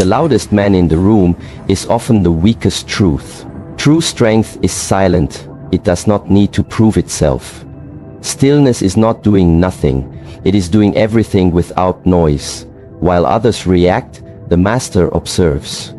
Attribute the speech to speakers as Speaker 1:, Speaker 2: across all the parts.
Speaker 1: The loudest man in the room is often the weakest truth. True strength is silent. It does not need to prove itself. Stillness is not doing nothing. It is doing everything without noise. While others react, the master observes.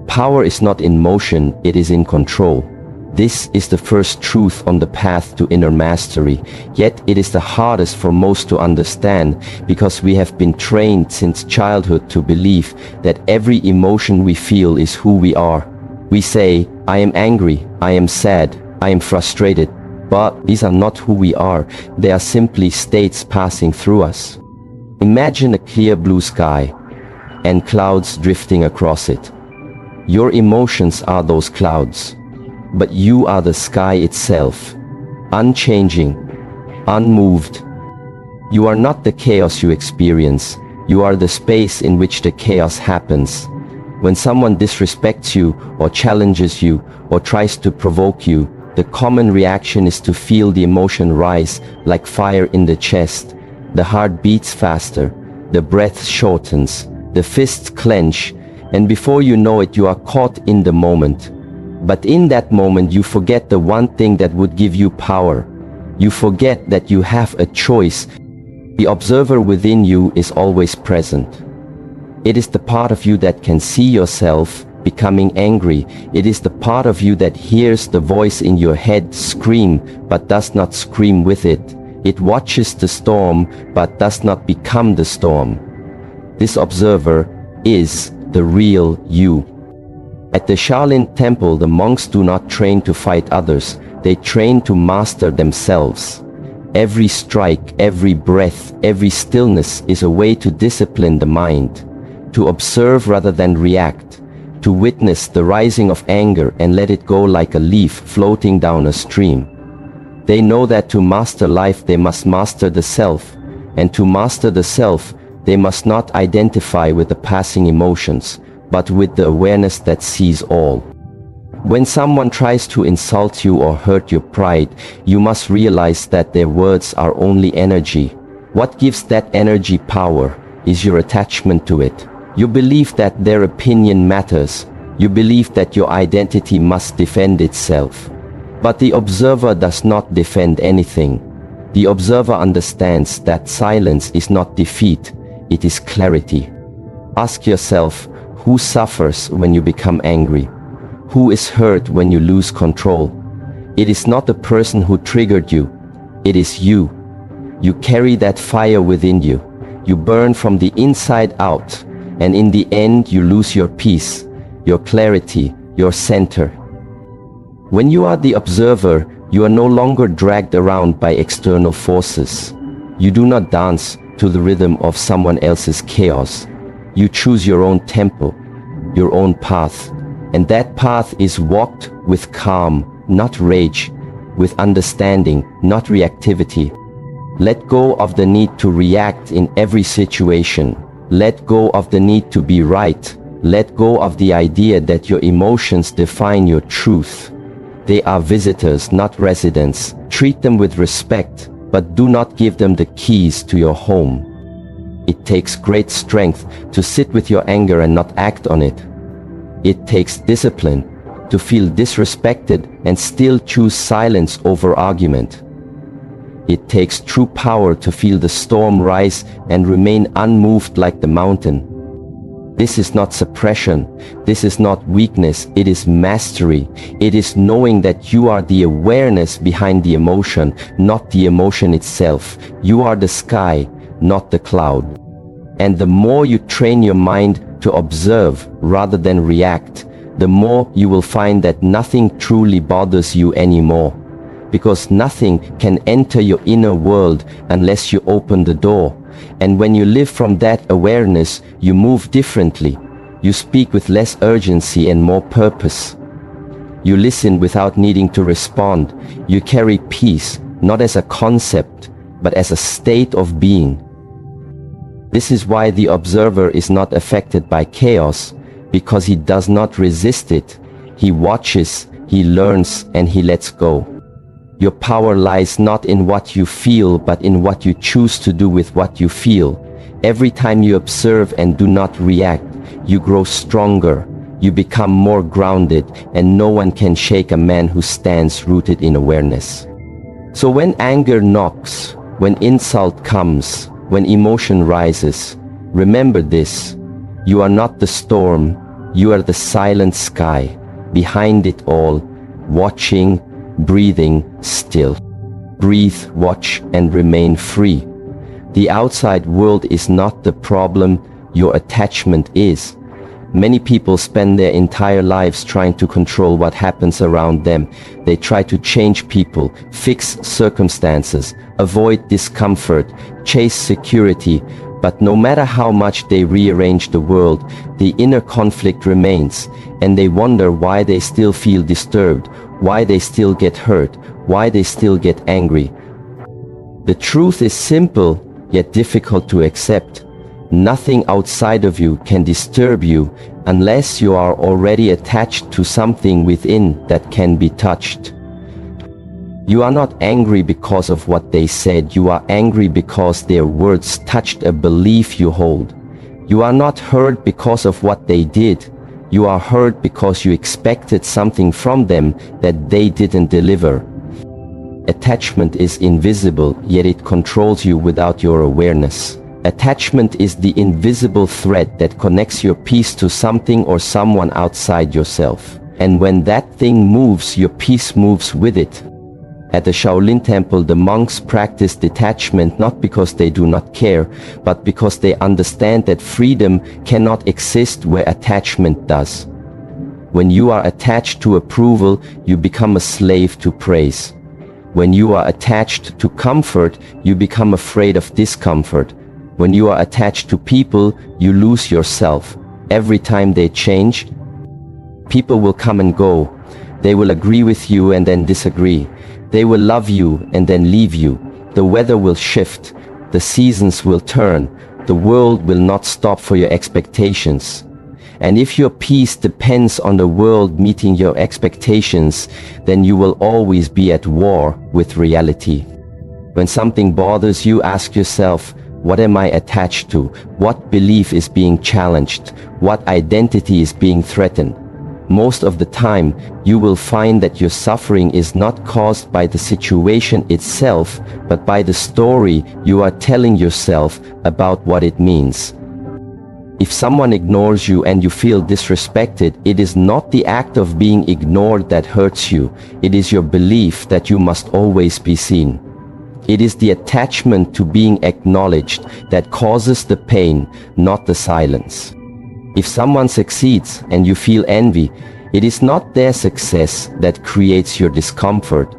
Speaker 1: Power is not in motion, it is in control. This is the first truth on the path to inner mastery, yet it is the hardest for most to understand because we have been trained since childhood to believe that every emotion we feel is who we are. We say, I am angry, I am sad, I am frustrated, but these are not who we are, they are simply states passing through us. Imagine a clear blue sky and clouds drifting across it. Your emotions are those clouds. But you are the sky itself, unchanging, unmoved. You are not the chaos you experience, you are the space in which the chaos happens. When someone disrespects you, or challenges you, or tries to provoke you, the common reaction is to feel the emotion rise like fire in the chest. The heart beats faster, the breath shortens, the fists clench, and before you know it, you are caught in the moment. But in that moment you forget the one thing that would give you power. You forget that you have a choice. The observer within you is always present. It is the part of you that can see yourself becoming angry. It is the part of you that hears the voice in your head scream but does not scream with it. It watches the storm but does not become the storm. This observer is the real you. At the Shaolin temple, the monks do not train to fight others, they train to master themselves. Every strike, every breath, every stillness is a way to discipline the mind, to observe rather than react, to witness the rising of anger and let it go like a leaf floating down a stream. They know that to master life they must master the self, and to master the self they must not identify with the passing emotions, but with the awareness that sees all. When someone tries to insult you or hurt your pride, you must realize that their words are only energy. What gives that energy power is your attachment to it. You believe that their opinion matters. You believe that your identity must defend itself. But the observer does not defend anything. The observer understands that silence is not defeat, it is clarity. Ask yourself, who suffers when you become angry? Who is hurt when you lose control? It is not the person who triggered you. It is you. You carry that fire within you. You burn from the inside out, and in the end you lose your peace, your clarity, your center. When you are the observer, you are no longer dragged around by external forces. You do not dance to the rhythm of someone else's chaos. You choose your own tempo, your own path, and that path is walked with calm, not rage, with understanding, not reactivity. Let go of the need to react in every situation. Let go of the need to be right. Let go of the idea that your emotions define your truth. They are visitors, not residents. Treat them with respect, but do not give them the keys to your home. It takes great strength to sit with your anger and not act on it. It takes discipline to feel disrespected and still choose silence over argument. It takes true power to feel the storm rise and remain unmoved like the mountain. This is not suppression, this is not weakness, it is mastery. It is knowing that you are the awareness behind the emotion, not the emotion itself. You are the sky, not the cloud. And the more you train your mind to observe rather than react, the more you will find that nothing truly bothers you anymore. Because nothing can enter your inner world unless you open the door. And when you live from that awareness, you move differently. You speak with less urgency and more purpose. You listen without needing to respond. You carry peace, not as a concept, but as a state of being. This is why the observer is not affected by chaos, because he does not resist it. He watches, he learns, and he lets go. Your power lies not in what you feel, but in what you choose to do with what you feel. Every time you observe and do not react, you grow stronger, you become more grounded, and no one can shake a man who stands rooted in awareness. So when anger knocks, when insult comes, when emotion rises, remember this: you are not the storm, you are the silent sky, behind it all, watching, breathing, still. Breathe, watch, and remain free. The outside world is not the problem, your attachment is. Many people spend their entire lives trying to control what happens around them. They try to change people, fix circumstances, avoid discomfort, chase security, but no matter how much they rearrange the world, the inner conflict remains, and they wonder why they still feel disturbed, why they still get hurt, why they still get angry. The truth is simple, yet difficult to accept. Nothing outside of you can disturb you unless you are already attached to something within that can be touched. You are not angry because of what they said, you are angry because their words touched a belief you hold. You are not hurt because of what they did, you are hurt because you expected something from them that they didn't deliver. Attachment is invisible, yet it controls you without your awareness. Attachment is the invisible thread that connects your peace to something or someone outside yourself. And when that thing moves, your peace moves with it. At the Shaolin Temple, the monks practice detachment not because they do not care, but because they understand that freedom cannot exist where attachment does. When you are attached to approval, you become a slave to praise. When you are attached to comfort, you become afraid of discomfort. When you are attached to people, you lose yourself. Every time they change, people will come and go. They will agree with you and then disagree. They will love you and then leave you. The weather will shift. The seasons will turn. The world will not stop for your expectations. And if your peace depends on the world meeting your expectations, then you will always be at war with reality. When something bothers you, ask yourself, what am I attached to? What belief is being challenged? What identity is being threatened? Most of the time, you will find that your suffering is not caused by the situation itself, but by the story you are telling yourself about what it means. If someone ignores you and you feel disrespected, it is not the act of being ignored that hurts you. It is your belief that you must always be seen. It is the attachment to being acknowledged that causes the pain, not the silence. If someone succeeds and you feel envy, it is not their success that creates your discomfort.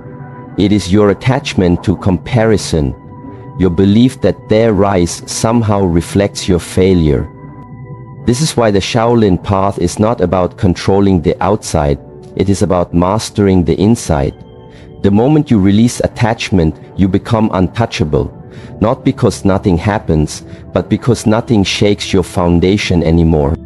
Speaker 1: It is your attachment to comparison, your belief that their rise somehow reflects your failure. This is why the Shaolin path is not about controlling the outside, it is about mastering the inside. The moment you release attachment, you become untouchable, not because nothing happens, but because nothing shakes your foundation anymore.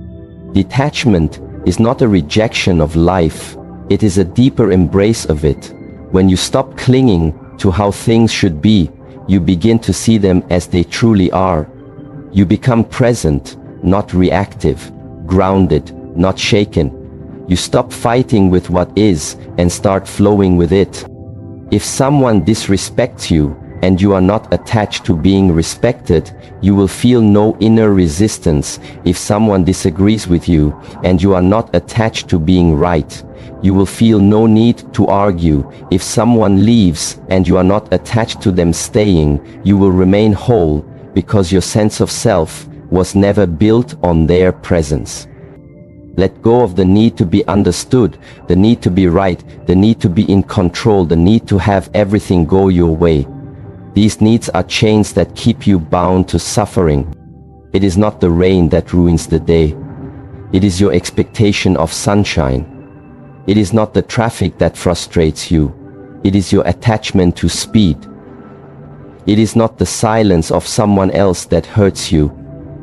Speaker 1: Detachment is not a rejection of life, it is a deeper embrace of it. When you stop clinging to how things should be, you begin to see them as they truly are. You become present, not reactive, grounded, not shaken. You stop fighting with what is and start flowing with it. If someone disrespects you and you are not attached to being respected, you will feel no inner resistance. If someone disagrees with you and you are not attached to being right, you will feel no need to argue. If someone leaves and you are not attached to them staying, you will remain whole because your sense of self was never built on their presence. Let go of the need to be understood, the need to be right, the need to be in control, the need to have everything go your way. These needs are chains that keep you bound to suffering. It is not the rain that ruins the day. It is your expectation of sunshine. It is not the traffic that frustrates you. It is your attachment to speed. It is not the silence of someone else that hurts you.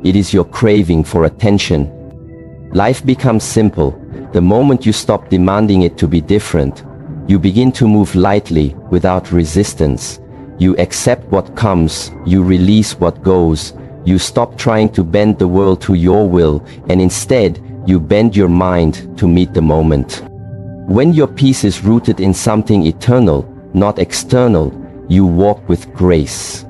Speaker 1: It is your craving for attention. Life becomes simple. The moment you stop demanding it to be different, you begin to move lightly, without resistance. You accept what comes, you release what goes, You stop trying to bend the world to your will, and instead, you bend your mind to meet the moment. When your peace is rooted in something eternal, not external, you walk with grace.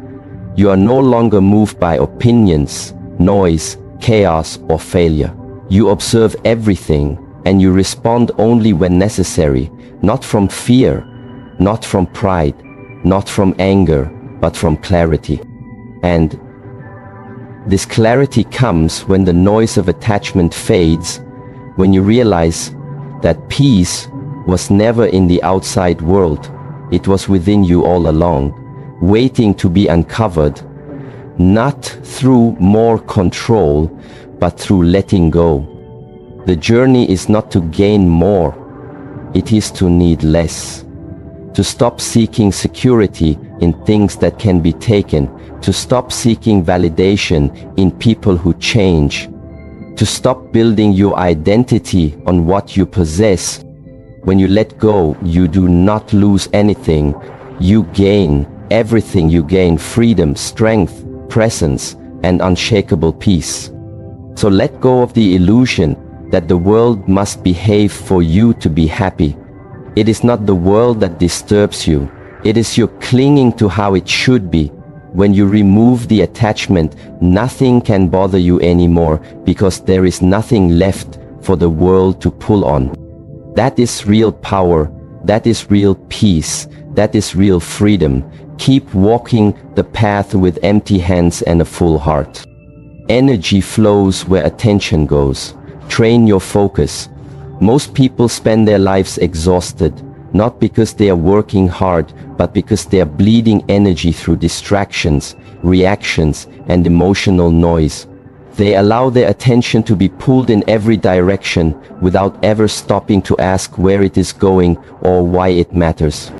Speaker 1: You are no longer moved by opinions, noise, chaos, or failure. You observe everything, and you respond only when necessary, not from fear, not from pride, not from anger, but from clarity. And this clarity comes when the noise of attachment fades, when you realize that peace was never in the outside world, it was within you all along, waiting to be uncovered, not through more control, but through letting go. The journey is not to gain more, it is to need less. To stop seeking security in things that can be taken, to stop seeking validation in people who change, to stop building your identity on what you possess. When you let go, you do not lose anything, you gain everything. You gain freedom, strength, presence, and unshakable peace. So let go of the illusion that the world must behave for you to be happy. It is not the world that disturbs you, it is your clinging to how it should be. When you remove the attachment, nothing can bother you anymore, because there is nothing left for the world to pull on. That is real power, that is real peace, that is real freedom. Keep walking the path with empty hands and a full heart. Energy flows where attention goes. Train your focus. Most people spend their lives exhausted, not because they are working hard, but because they are bleeding energy through distractions, reactions, and emotional noise. They allow their attention to be pulled in every direction without ever stopping to ask where it is going or why it matters.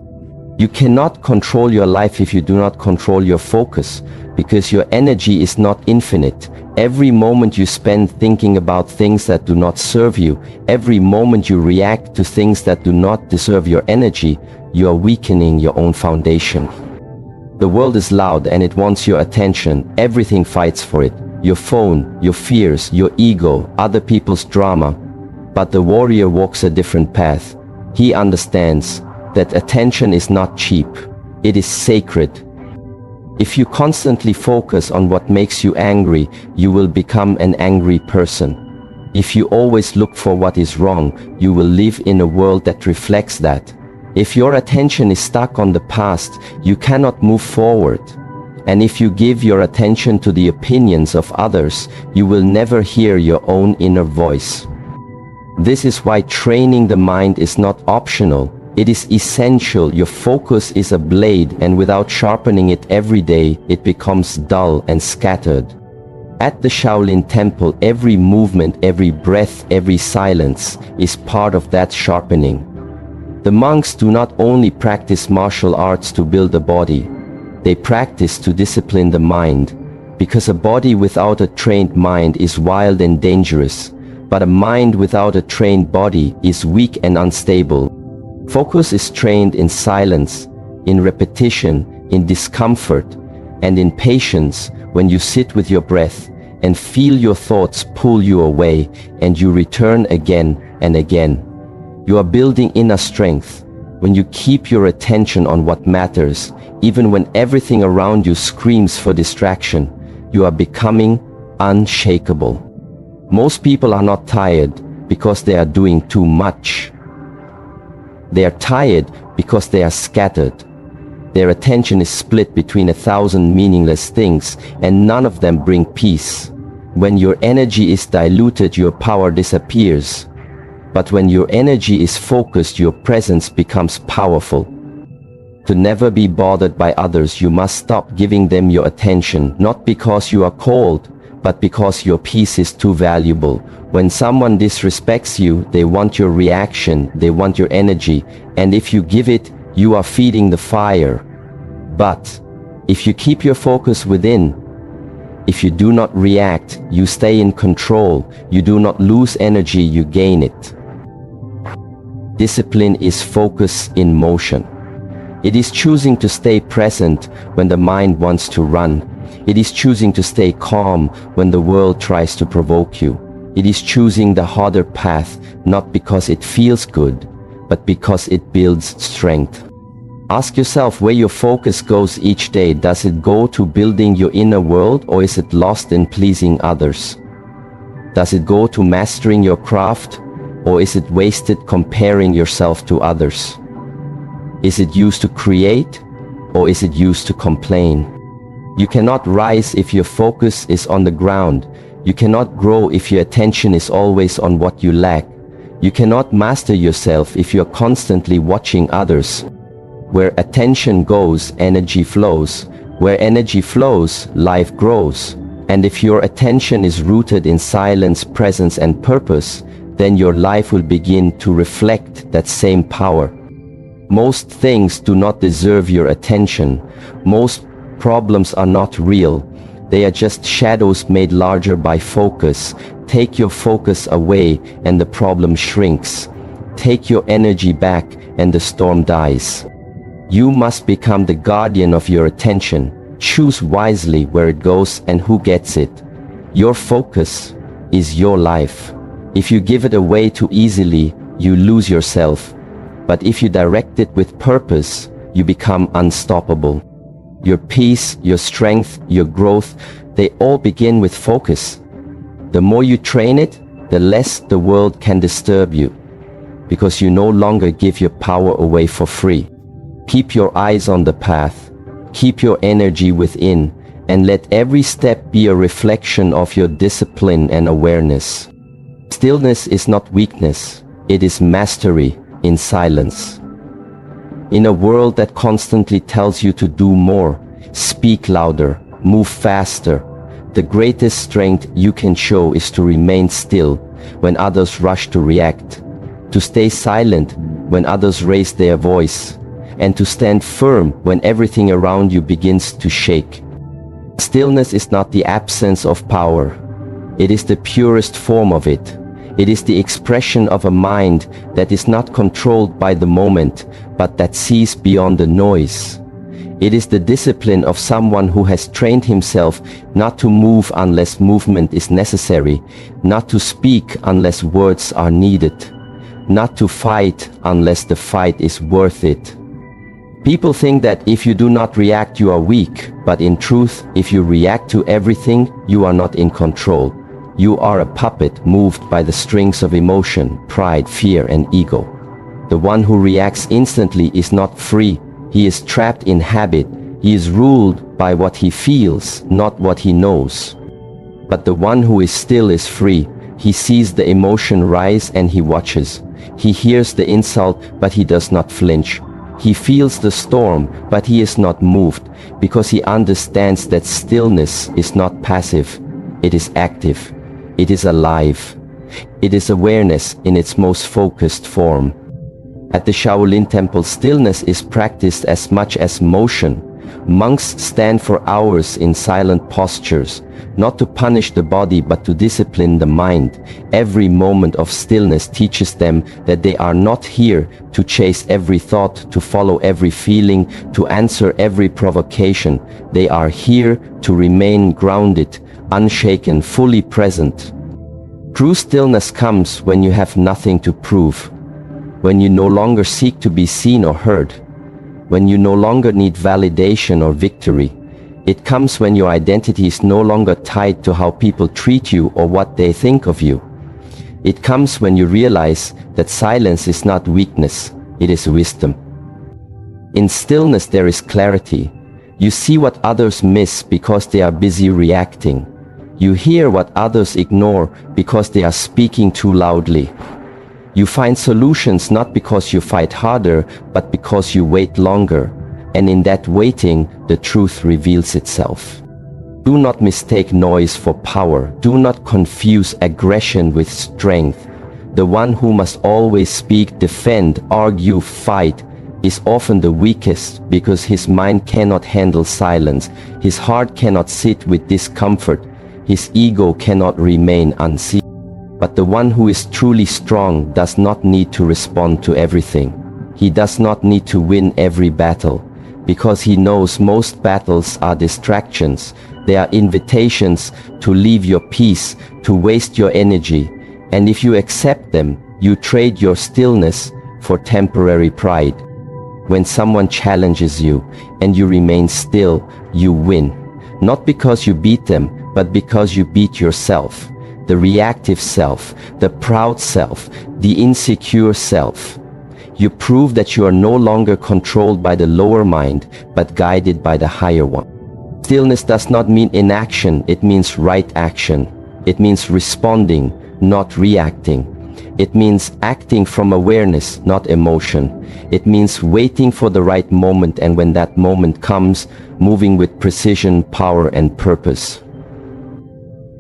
Speaker 1: You cannot control your life if you do not control your focus, because your energy is not infinite. Every moment you spend thinking about things that do not serve you, every moment you react to things that do not deserve your energy, you are weakening your own foundation. The world is loud and it wants your attention. Everything fights for it. Your phone, your fears, your ego, other people's drama. But the warrior walks a different path. He understands that attention is not cheap. It is sacred. If you constantly focus on what makes you angry, you will become an angry person. If you always look for what is wrong, you will live in a world that reflects that. If your attention is stuck on the past, you cannot move forward. And if you give your attention to the opinions of others, you will never hear your own inner voice. This is why training the mind is not optional. It is essential. Your focus is a blade, and without sharpening it every day, it becomes dull and scattered. At the Shaolin Temple, every movement, every breath, every silence is part of that sharpening. The monks do not only practice martial arts to build a body, they practice to discipline the mind, because a body without a trained mind is wild and dangerous, but a mind without a trained body is weak and unstable. Focus is trained in silence, in repetition, in discomfort, and in patience. When you sit with your breath and feel your thoughts pull you away, and you return again and again. You are building inner strength. When you keep your attention on what matters, even when everything around you screams for distraction, you are becoming unshakable. Most people are not tired because they are doing too much. They are tired because they are scattered. Their attention is split between 1,000 meaningless things, and none of them bring peace. When your energy is diluted, your power disappears. But when your energy is focused, your presence becomes powerful. To never be bothered by others, you must stop giving them your attention, not because you are cold, but because your peace is too valuable. When someone disrespects you, they want your reaction, they want your energy, and if you give it, you are feeding the fire. But if you keep your focus within, if you do not react, you stay in control, you do not lose energy, you gain it. Discipline is focus in motion. It is choosing to stay present when the mind wants to run, It is choosing to stay calm when the world tries to provoke you. It is choosing the harder path, not because it feels good, but because it builds strength. Ask yourself where your focus goes each day. Does it go to building your inner world, or is it lost in pleasing others? Does it go to mastering your craft, or is it wasted comparing yourself to others? Is it used to create, or is it used to complain? You cannot rise if your focus is on the ground. You cannot grow if your attention is always on what you lack. You cannot master yourself if you are constantly watching others. Where attention goes, energy flows. Where energy flows, life grows. And if your attention is rooted in silence, presence, and purpose, then your life will begin to reflect that same power. Most things do not deserve your attention. Most problems are not real. They are just shadows made larger by focus. Take your focus away and the problem shrinks. Take your energy back and the storm dies. You must become the guardian of your attention. Choose wisely where it goes and who gets it. Your focus is your life. If you give it away too easily, you lose yourself. But if you direct it with purpose, you become unstoppable. Your peace, your strength, your growth, they all begin with focus. The more you train it, the less the world can disturb you, because you no longer give your power away for free. Keep your eyes on the path, keep your energy within, and let every step be a reflection of your discipline and awareness. Stillness is not weakness, it is mastery in silence. In a world that constantly tells you to do more, speak louder, move faster, the greatest strength you can show is to remain still when others rush to react, to stay silent when others raise their voice, and to stand firm when everything around you begins to shake. Stillness is not the absence of power. It is the purest form of it. It is the expression of a mind that is not controlled by the moment, but that sees beyond the noise. It is the discipline of someone who has trained himself not to move unless movement is necessary, not to speak unless words are needed, not to fight unless the fight is worth it. People think that if you do not react, you are weak, but in truth, if you react to everything, you are not in control. You are a puppet moved by the strings of emotion, pride, fear, and ego. The one who reacts instantly is not free. He is trapped in habit. He is ruled by what he feels, not what he knows. But the one who is still is free. He sees the emotion rise and he watches. He hears the insult, but he does not flinch. He feels the storm, but he is not moved, because he understands that stillness is not passive. It is active. It is alive. It is awareness in its most focused form. At the Shaolin Temple, stillness is practiced as much as motion. Monks stand for hours in silent postures, not to punish the body but to discipline the mind. Every moment of stillness teaches them that they are not here to chase every thought, to follow every feeling, to answer every provocation. They are here to remain grounded, unshaken, fully present. True stillness comes when you have nothing to prove, when you no longer seek to be seen or heard, when you no longer need validation or victory. It comes when your identity is no longer tied to how people treat you or what they think of you. It comes when you realize that silence is not weakness, it is wisdom. In stillness there is clarity. You see what others miss because they are busy reacting. You hear what others ignore because they are speaking too loudly. You find solutions not because you fight harder, but because you wait longer. And in that waiting, the truth reveals itself. Do not mistake noise for power. Do not confuse aggression with strength. The one who must always speak, defend, argue, fight is often the weakest because his mind cannot handle silence. His heart cannot sit with discomfort. His ego cannot remain unseen. But the one who is truly strong does not need to respond to everything. He does not need to win every battle. because he knows most battles are distractions. They are invitations to leave your peace, to waste your energy. And if you accept them, you trade your stillness for temporary pride. When someone challenges you and you remain still, you win. Not because you beat them, but because you beat yourself. The reactive self, the proud self, the insecure self. You prove that you are no longer controlled by the lower mind, but guided by the higher one. Stillness does not mean inaction, it means right action. It means responding, not reacting. It means acting from awareness, not emotion. It means waiting for the right moment, and when that moment comes, moving with precision, power, and purpose.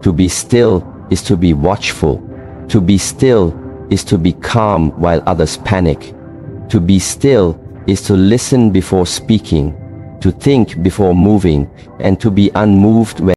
Speaker 1: To be still is to be watchful. To be still is to be calm while others panic. To be still is to listen before speaking, to think before moving, and to be unmoved when